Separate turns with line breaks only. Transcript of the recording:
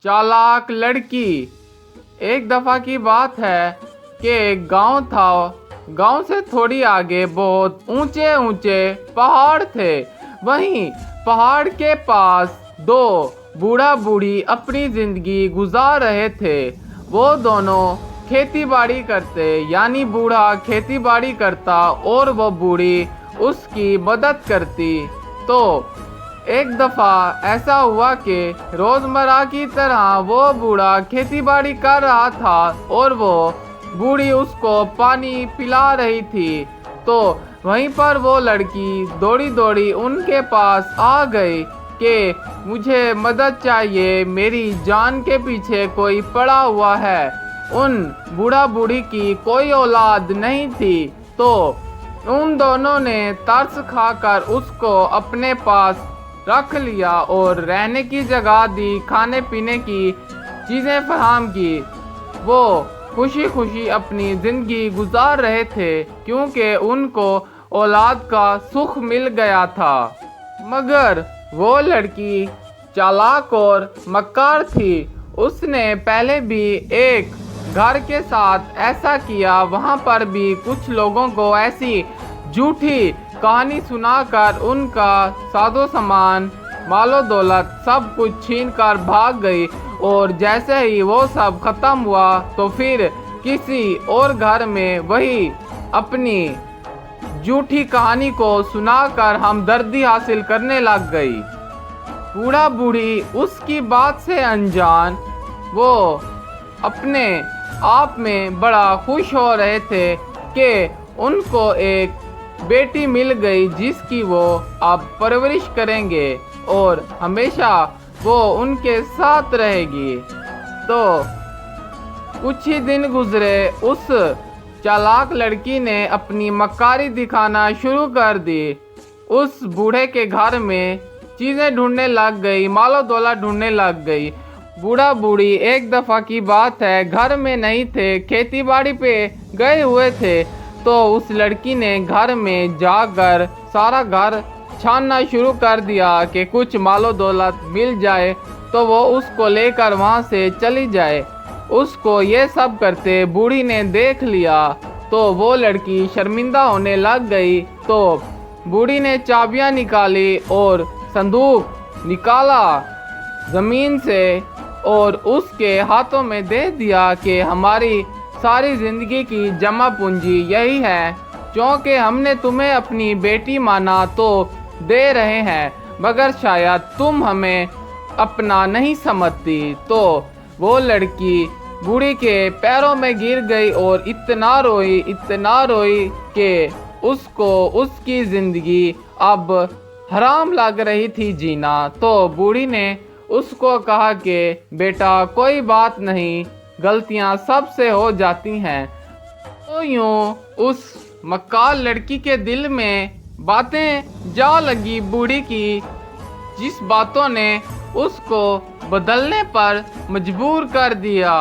चालाक लड़की। एक दफा की बात है कि एक गांव था। गांव से थोड़ी आगे बहुत ऊंचे ऊंचे पहाड़ थे। वहीं पहाड़ के पास दो बूढ़ा बूढ़ी अपनी जिंदगी गुजार रहे थे। वो दोनों खेती बाड़ी करते, यानी बूढ़ा खेती बाड़ी करता और वो बूढ़ी उसकी मदद करती। तो एक दफा ऐसा हुआ कि रोजमर्रा की तरह वो बूढ़ा खेती बाड़ी कर रहा था और वो बूढ़ी उसको पानी पिला रही थी। तो वहीं पर वो लड़की दौड़ी दौड़ी उनके पास आ गई कि मुझे मदद चाहिए, मेरी जान के पीछे कोई पड़ा हुआ है। उन बूढ़ा बूढ़ी की कोई औलाद नहीं थी। तो उन दोनों ने तरस खाकर उसको अपने पास रख लिया और रहने की जगह दी, खाने पीने की चीज़ें फराहम की। वो खुशी खुशी अपनी ज़िंदगी गुजार रहे थे क्योंकि उनको औलाद का सुख मिल गया था। मगर वो लड़की चालाक और मक्कार थी। उसने पहले भी एक घर के साथ ऐसा किया। वहाँ पर भी कुछ लोगों को ऐसी झूठी कहानी सुनाकर उनका सादो सामान, मालो दौलत सब कुछ छीन कर भाग गई। और जैसे ही वो सब खत्म हुआ तो फिर किसी और घर में वही अपनी झूठी कहानी को सुनाकर हमदर्दी हासिल करने लग गई। बूढ़ा बूढ़ी उसकी बात से अनजान वो अपने आप में बड़ा खुश हो रहे थे कि उनको एक बेटी मिल गई जिसकी वो अब परवरिश करेंगे और हमेशा वो उनके साथ रहेगी। तो कुछ ही दिन गुजरे, उस चालाक लड़की ने अपनी मक्कारी दिखाना शुरू कर दी। उस बूढ़े के घर में चीज़ें ढूंढने लग गई, मालो दौलत ढूंढने लग गई। बूढ़ा बूढ़ी एक दफ़ा की बात है घर में नहीं थे, खेती बाड़ी पे गए हुए थे। तो उस लड़की ने घर में जाकर सारा घर छानना शुरू कर दिया कि कुछ मालो दौलत मिल जाए तो वो उसको लेकर वहाँ से चली जाए। उसको ये सब करते बूढ़ी ने देख लिया तो वो लड़की शर्मिंदा होने लग गई। तो बूढ़ी ने चाबियाँ निकाली और संदूक निकाला ज़मीन से और उसके हाथों में दे दिया कि हमारी सारी ज़िंदगी की जमा पूंजी यही है, क्योंकि हमने तुम्हें अपनी बेटी माना तो दे रहे हैं, मगर शायद तुम हमें अपना नहीं समझती। तो वो लड़की बूढ़ी के पैरों में गिर गई और इतना रोई कि उसको उसकी ज़िंदगी अब हराम लग रही थी जीना। तो बूढ़ी ने उसको कहा कि बेटा कोई बात नहीं, गलतियां सबसे हो जाती हैं। तो यूं उस मक्कार लड़की के दिल में बातें जा लगी बूढ़ी की, जिस बातों ने उसको बदलने पर मजबूर कर दिया।